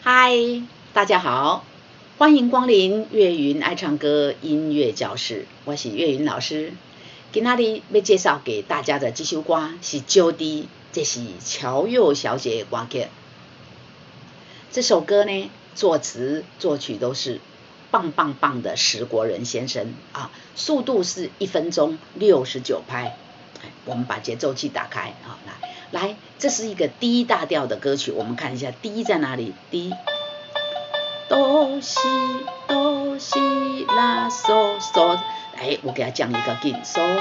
嗨，大家好，欢迎光临岳云爱唱歌音乐教室，我是岳云老师。今天日要介绍给大家的这首歌是《酒滴》，这是乔佑小姐的歌曲。这首歌呢，作词作曲都是棒棒棒的石国人先生啊，速度是1分钟69拍。我们把节奏器打开啊，来，这是一个D大调的歌曲，我们看一下 D 在哪里 ？D， 哆西哆西拉嗦嗦，我给它降一个劲，嗦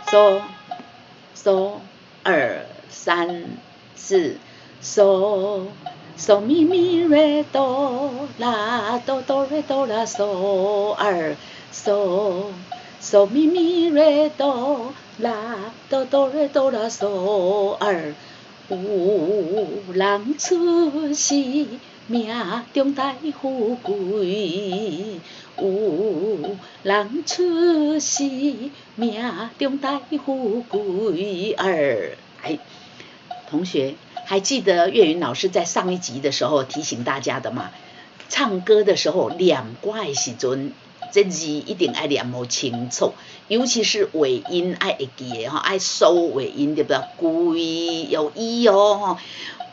嗦嗦2 3 4，嗦嗦咪咪瑞哆啦哆哆瑞哆啦嗦2，嗦嗦咪咪瑞哆啦哆哆瑞哆啦嗦2，有人出世命中带富贵，有人出世命中带富贵同学还记得岳云老师在上一集的时候提醒大家的吗？唱歌的时候念歌的时阵，这字一定要念好清楚，尤其是尾音要会记的爱收尾音，对不对？贵有一哦，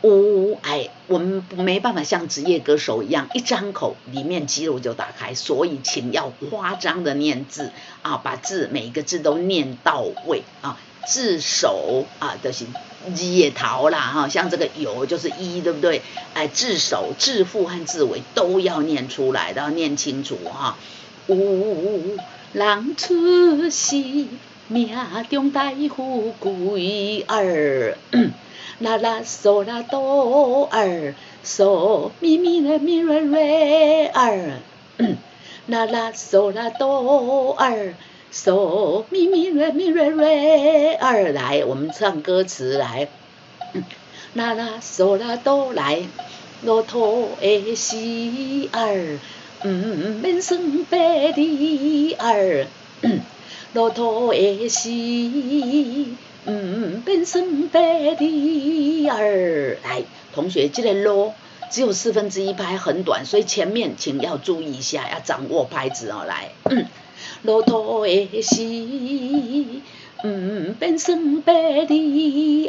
我们没办法像职业歌手一样一张口里面肌肉就打开，所以请要夸张的念字啊，把字每一个字都念到位啊，字首啊就是字的头啦哈，像这个有就是一，对不对？字首、字腹和字尾都要念出来，都要念清楚哈。有人出世命中带富贵啦啦嗦啦哆嗦咪咪来咪瑞瑞啦啦嗦啦哆嗦咪咪瑞咪瑞瑞来，我们唱歌词来，啦啦嗦啦哆来，骆驼的死免算白里骆驼的死免算白里来，同学这个咯只有1/4拍，很短，所以前面请要注意一下，要掌握拍子哦。来，骆驼的死免算白里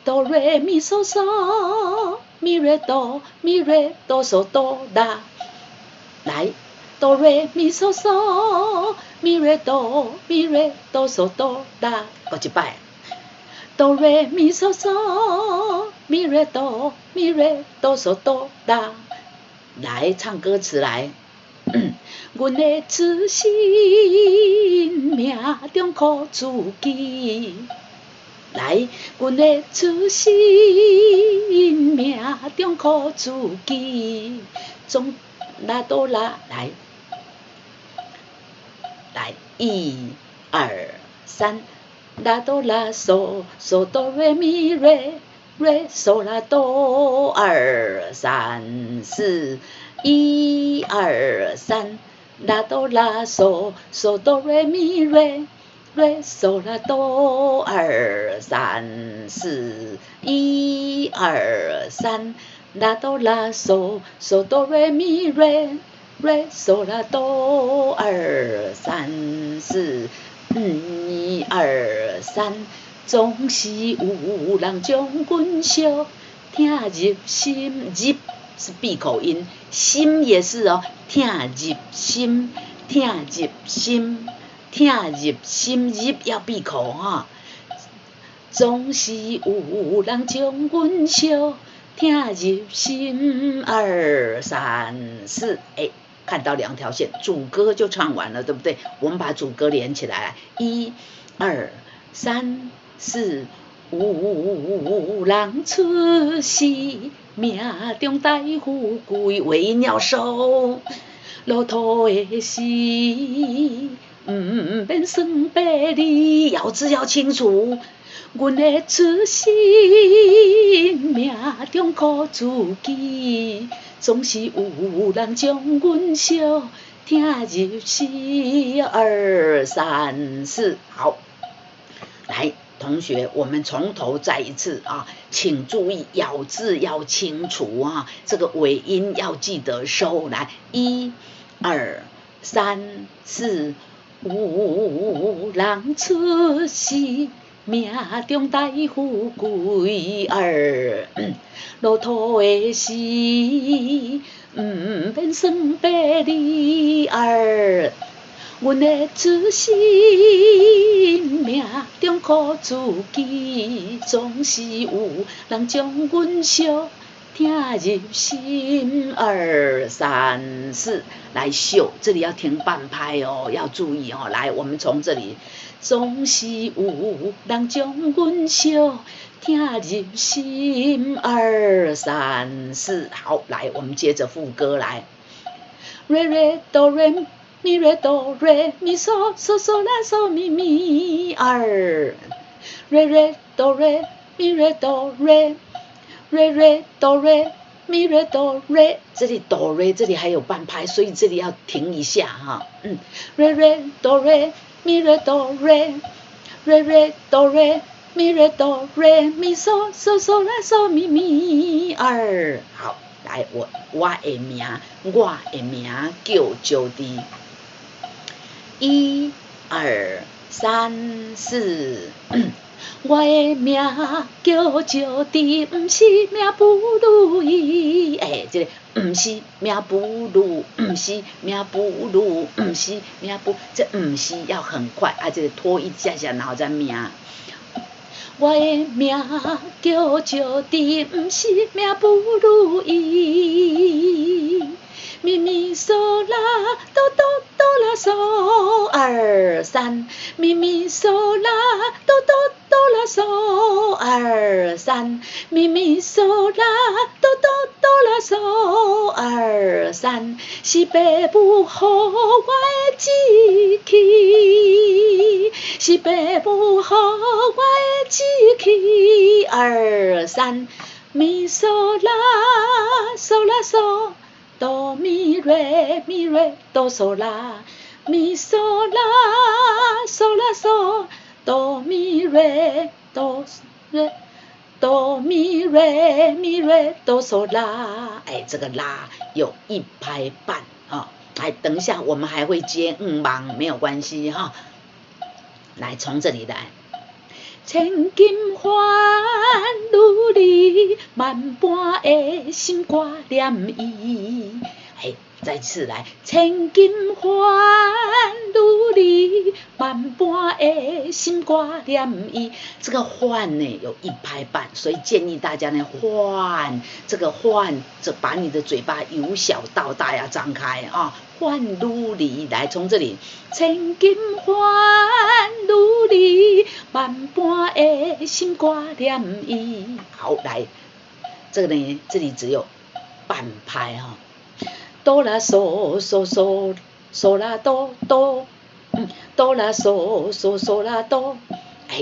哆瑞咪嗦嗦咪瑞哆咪瑞哆嗦哆啦，来，哆瑞咪嗦嗦咪瑞哆咪瑞哆嗦哆啦，再一摆，哆瑞咪嗦嗦咪瑞哆咪瑞哆嗦哆啦，来唱歌词来。阮的自信命中靠自己，来，阮的自信命中靠自己，总拉哆拉来1 2 3，拉哆拉嗦嗦哆瑞咪瑞瑞嗦啦哆2 3 4 1 2 3，拉哆拉嗦嗦哆瑞咪瑞瑞嗦啦哆2 3 4 1 2 3，拉哆拉嗦嗦哆瑞咪瑞瑞嗦啦哆2 3 4 1 2 3，总是有人将阮惜听入心，入是闭口音，心也是哦，听入心，听入心，听入心，入要闭口哈。总是有人将阮惜听入心2 3 4，看到2条线，主歌就唱完了，对不对？我们把主歌连起来，1 2 3 4 5，人出世命中带富贵，尾音要收，骆驼的死免算白里，咬字要清楚。阮的自信命中靠自己，总是有人将阮惜听入心2 3 4，好，来同学，我们从头再一次啊，请注意咬字要清楚啊，这个尾音要记得收。来，1、2、3、4、5，人出世，命中大富贵儿，落土的时，免算白里儿。阮的出世，命中苦自己，总是有人将阮惜，听入心。2、3、4，来秀，这里要停半拍哦，要注意哦。来，我们从这里，总是有人将阮惜，听入心。2、3、4，好，来，我们接着副歌来。瑞瑞哆瑞咪瑞哆瑞咪嗦嗦嗦啦嗦咪咪儿，瑞瑞哆瑞咪瑞哆瑞，瑞瑞哆瑞咪瑞哆瑞，这里哆瑞这里还有半拍，所以这里要停一下哈。瑞瑞哆瑞咪瑞哆瑞，瑞瑞哆瑞咪瑞哆瑞咪嗦嗦嗦啦嗦咪咪儿，好。来，我的名叫招娣。1、2、3、4，我的名叫招娣，不是命不如意。这个不是命不如，不是命不如，不是命不，这不是要很快啊，这个拖一下下，然后再命。我的名叫招娣，不是命不如意。咪咪嗦啦哆哆哆啦嗦2、3，咪咪嗦啦哆哆哆啦嗦2、3，咪咪嗦啦哆哆哆啦嗦2、3，是爸母予我的志气，是爸母予我的志气。2、3，咪嗦啦嗦啦嗦。哆咪瑞咪瑞哆嗦啦，咪嗦啦嗦啦嗦，哆咪瑞哆瑞哆咪瑞咪瑞哆嗦啦。这个啦有1拍半啊。来，等一下我们还会接忙，没有关系哈。来，从这里来。千金换如意，万般的心挂念伊。再次来，千金换如意，万般的心挂念伊。这个换呢有1拍半，所以建议大家呢换这个换，就把你的嘴巴由小到大要张开啊。换如意，来从这里，千金换如意，万般的心挂念伊。好，来，这个呢，这里只有半拍哈。哆啦嗦嗦嗦嗦啦哆哆，哆啦嗦嗦嗦啦哆。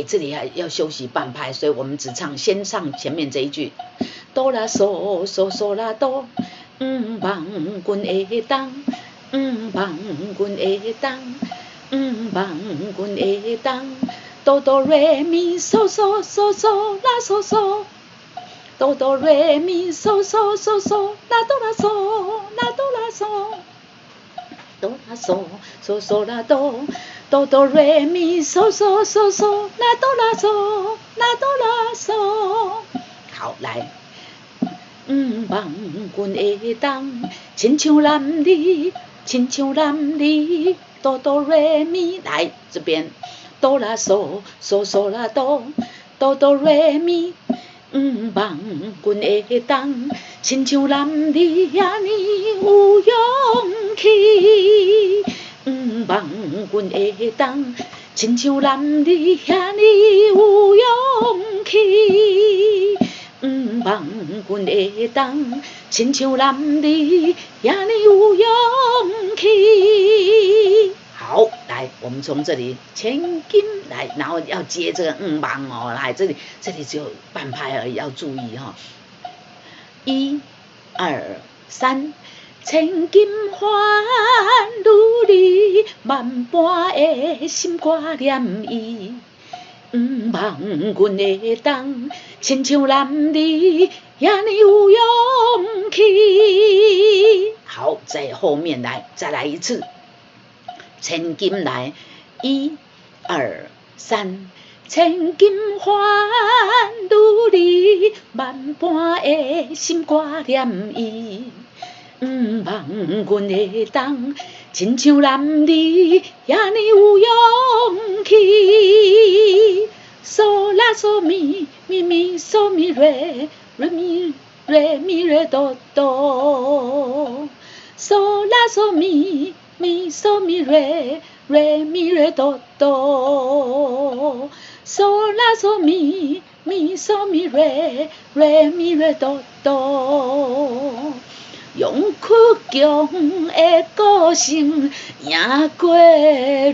这里还要休息半拍，所以我们只先唱前面这一句。哆啦嗦嗦嗦啦哆，望君会当，望君会当，望君会当。哆哆瑞咪嗦嗦嗦嗦啦嗦嗦。哆哆瑞咪嗦嗦嗦嗦啦哆啦嗦啦哆啦嗦，哆啦嗦嗦嗦啦哆，哆哆瑞咪嗦嗦嗦嗦啦哆啦嗦啦哆啦嗦。好，来，望君会当，亲像男儿，亲像男儿，哆哆瑞咪。来这边，哆啦嗦嗦嗦啦哆，哆哆瑞咪。望君会当，亲像男儿遐尼有勇气。望君会当，亲像男儿遐尼有勇气。望君会当，亲像男儿遐尼有勇气。好，来，我们从这里千金来，然后要接这个忙哦，来这里只有半拍而已，要注意哈。1、2、3，千金换如意，万般的心挂念伊。望阮会当亲像男儿遐尼有勇气。好，在后面再来一次，千金来，1、2、3。千金换如你，万般的心挂念伊。望阮会当亲像男儿遐尼有勇气。嗦啦嗦咪咪咪嗦咪瑞瑞咪瑞咪瑞哆哆。嗦啦嗦咪咪嗦咪瑞瑞咪瑞哆哆。嗦啦嗦咪咪嗦咪瑞瑞咪瑞哆哆。用倔强的个性赢过泪，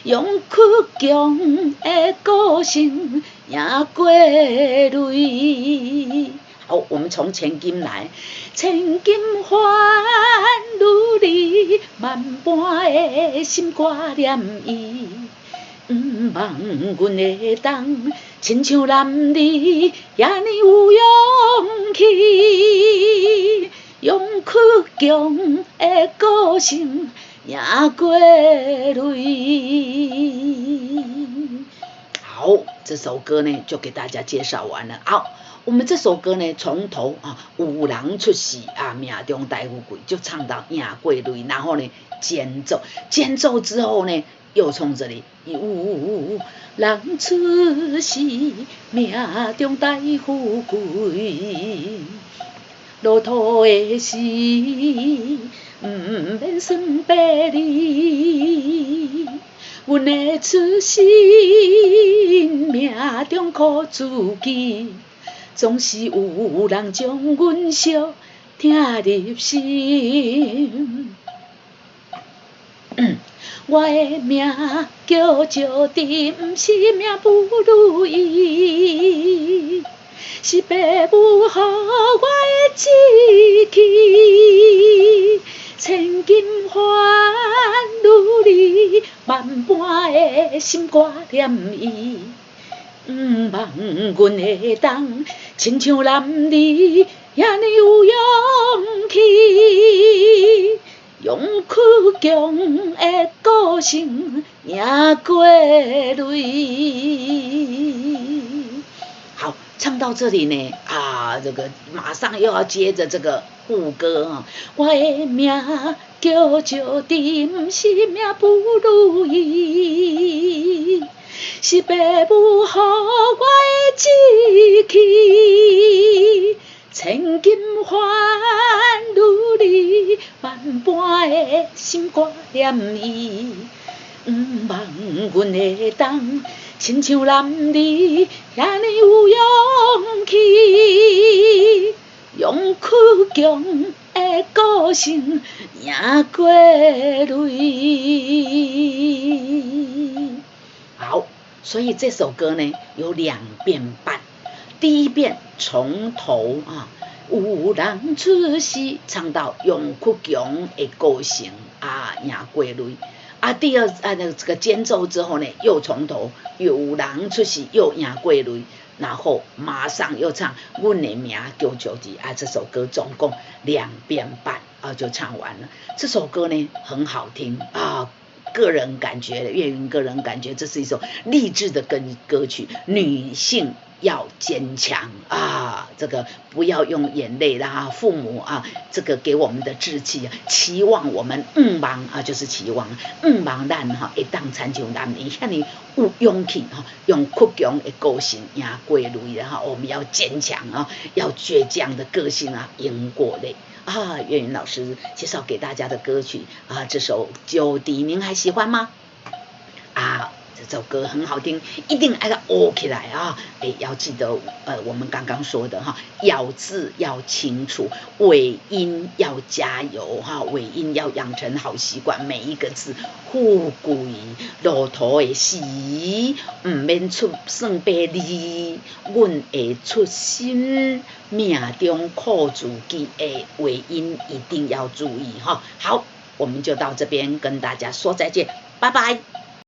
用倔强的个性赢过泪。好，我们从千金来，千金换如你，万般的心挂念伊。望阮会当亲像男儿遐尼有勇气，用倔强的个性赢过泪。好，这首歌呢就给大家介绍完了。好，我们这首歌呢从头有人出世命中大富贵，就唱到赢过泪，然后呢间奏之后呢。又从这里有人出世命中大富贵，路途的事免算别离。阮的出世命中苦自己，总是有人将阮惜听入心。我的命叫招娣，不是命不如意，是爸母予我的志气。千金换如你，万般的心挂念伊。望阮会当亲像男儿遐尼有勇气，用倔强的个性赢过泪。好，唱到这里呢，这个马上又要接着这个副歌我的命叫招娣，不是命不如意，是爸母予我的志气。千金换如你，万般的心挂念伊。望阮会当亲像男儿遐尼有勇气，用倔强的个性赢过泪。好，所以这首歌呢有2遍半。第一遍从头有人出世唱到用倔强的个性赢过泪。第二这个间奏之后呢，又从头有人出世又赢过泪，然后马上又唱阮的名叫招娣这首歌总共2遍半就唱完了。这首歌呢很好听个人感觉岳云个人感觉这是一首励志的歌曲，女性要坚强这个不要用眼泪啦，父母这个给我们的志气期望我们望就是期望望咱会当参像男儿遐尼有勇气用倔强的个性赢过泪我们要坚强要倔强的个性赢过泪岳云老师介绍给大家的歌曲这首招娣您还喜欢吗？这首歌很好听，一定要学起来要记得我们刚刚说的咬字要清楚，尾音要加油尾音要养成好习惯，每一个字富贵路途的事不免算别离，阮会出心命中苦自己的尾音一定要注意好，我们就到这边跟大家说再见，拜拜。